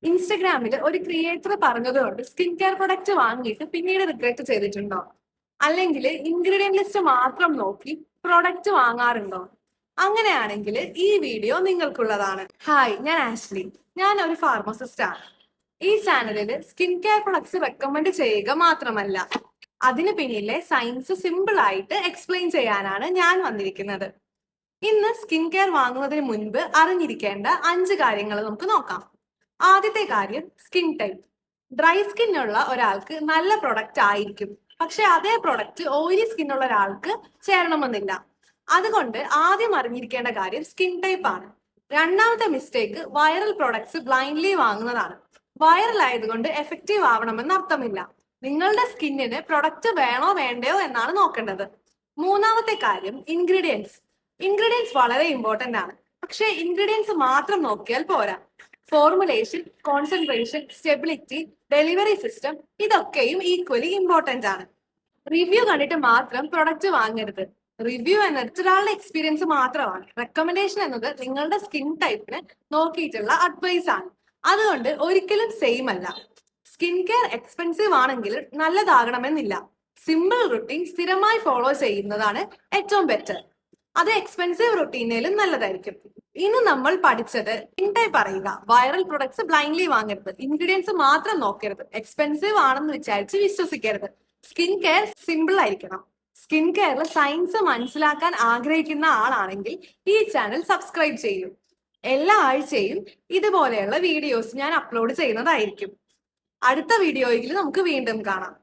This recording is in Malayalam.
ഇൻസ്റ്റഗ്രാമിൽ ഒരു ക്രിയേറ്റർ പറഞ്ഞതുകൊണ്ട് സ്കിൻ കെയർ പ്രൊഡക്റ്റ് വാങ്ങിയിട്ട് പിന്നീട് റിഗ്രറ്റ് ചെയ്തിട്ടുണ്ടോ? അല്ലെങ്കിൽ ഇൻഗ്രീഡിയന്റ് ലിസ്റ്റ് മാത്രം നോക്കി പ്രൊഡക്റ്റ് വാങ്ങാറുണ്ടോ? അങ്ങനെയാണെങ്കിൽ ഈ വീഡിയോ നിങ്ങൾക്കുള്ളതാണ്. ഹായ്, ഞാൻ ആഷ്ലി. ഞാൻ ഒരു ഫാർമസിസ്റ്റ് ആണ്. ഈ ചാനലിൽ സ്കിൻ കെയർ പ്രൊഡക്ട്സ് റെക്കമെൻഡ് ചെയ്യുക മാത്രമല്ല, അതിന് പിന്നിലെ സയൻസ് സിമ്പിൾ ആയിട്ട് എക്സ്പ്ലെയിൻ ചെയ്യാനാണ് ഞാൻ വന്നിരിക്കുന്നത്. ഇന്ന് സ്കിൻ കെയർ വാങ്ങുന്നതിന് മുൻപ് അറിഞ്ഞിരിക്കേണ്ട 5 കാര്യങ്ങൾ നമുക്ക് നോക്കാം. ആദ്യത്തെ കാര്യം, സ്കിൻ ടൈപ്പ്. ഡ്രൈ സ്കിൻ ഉള്ള ഒരാൾക്ക് നല്ല പ്രൊഡക്റ്റ് ആയിരിക്കും, പക്ഷെ അതേ പ്രൊഡക്റ്റ് ഓയിലി സ്കിൻ ഉള്ള ഒരാൾക്ക് ചേരണമെന്നില്ല. അതുകൊണ്ട് ആദ്യം അറിഞ്ഞിരിക്കേണ്ട കാര്യം സ്കിൻ ടൈപ്പ് ആണ്. രണ്ടാമത്തെ മിസ്റ്റേക്ക്, വൈറൽ പ്രൊഡക്ട്സ് ബ്ലൈൻഡ്ലി വാങ്ങുന്നതാണ്. വൈറൽ ആയതുകൊണ്ട് എഫക്റ്റീവ് ആവണമെന്ന് അർത്ഥമില്ല. നിങ്ങളുടെ സ്കിന്നിന് പ്രൊഡക്റ്റ് വേണോ വേണ്ടയോ എന്നാണ് നോക്കേണ്ടത്. മൂന്നാമത്തെ കാര്യം, ഇൻഗ്രീഡിയൻസ്. ഇൻഗ്രീഡിയൻസ് വളരെ ഇമ്പോർട്ടന്റ് ആണ്, പക്ഷെ ഇൻഗ്രീഡിയൻസ് മാത്രം നോക്കിയാൽ പോരാ. Formulation, concentration, stability, delivery system ഇതൊക്കെയും ഈക്വലി ഇമ്പോർട്ടന്റ് ആണ്. റിവ്യൂ കണ്ടിട്ട് മാത്രം പ്രൊഡക്റ്റ് വാങ്ങരുത്. റിവ്യൂ എന്നത് ഒരാളുടെ എക്സ്പീരിയൻസ് മാത്രമാണ്. റെക്കമെൻഡേഷൻ എന്നത് നിങ്ങളുടെ സ്കിൻ ടൈപ്പിന് നോക്കിയിട്ടുള്ള അഡ്വൈസ് ആണ്. അതുകൊണ്ട് ഒരിക്കലും സെയിം അല്ല. സ്കിൻ കെയർ എക്സ്പെൻസീവ് ആണെങ്കിൽ നല്ലതാകണമെന്നില്ല. സിമ്പിൾ റുട്ടീൻ സ്ഥിരമായി ഫോളോ ചെയ്യുന്നതാണ് ഏറ്റവും ബെറ്റർ. അത് എക്സ്പെൻസീവ് റുട്ടീനിലും നല്ലതായിരിക്കും. ഇന്ന് നമ്മൾ പഠിച്ചത് സ്കിൻ ടൈപ്പ് അറിയുക, വൈറൽ പ്രൊഡക്ട്സ് ബ്ലൈൻഡ്ലി വാങ്ങരുത്, ഇൻഗ്രീഡിയൻസ് മാത്രം നോക്കരുത്, എക്സ്പെൻസീവ് ആണെന്ന് വിചാരിച്ച് വിശ്വസിക്കരുത്. സ്കിൻ കെയർ സിമ്പിൾ ആയിരിക്കണം. സ്കിൻ കെയറിൽ സയൻസ് മനസ്സിലാക്കാൻ ആഗ്രഹിക്കുന്ന ആളാണെങ്കിൽ ഈ ചാനൽ സബ്സ്ക്രൈബ് ചെയ്യൂ. എല്ലാ ആഴ്ചയും ഇതുപോലെയുള്ള വീഡിയോസ് ഞാൻ അപ്ലോഡ് ചെയ്യുന്നതായിരിക്കും. അടുത്ത വീഡിയോയിൽ നമുക്ക് വീണ്ടും കാണാം.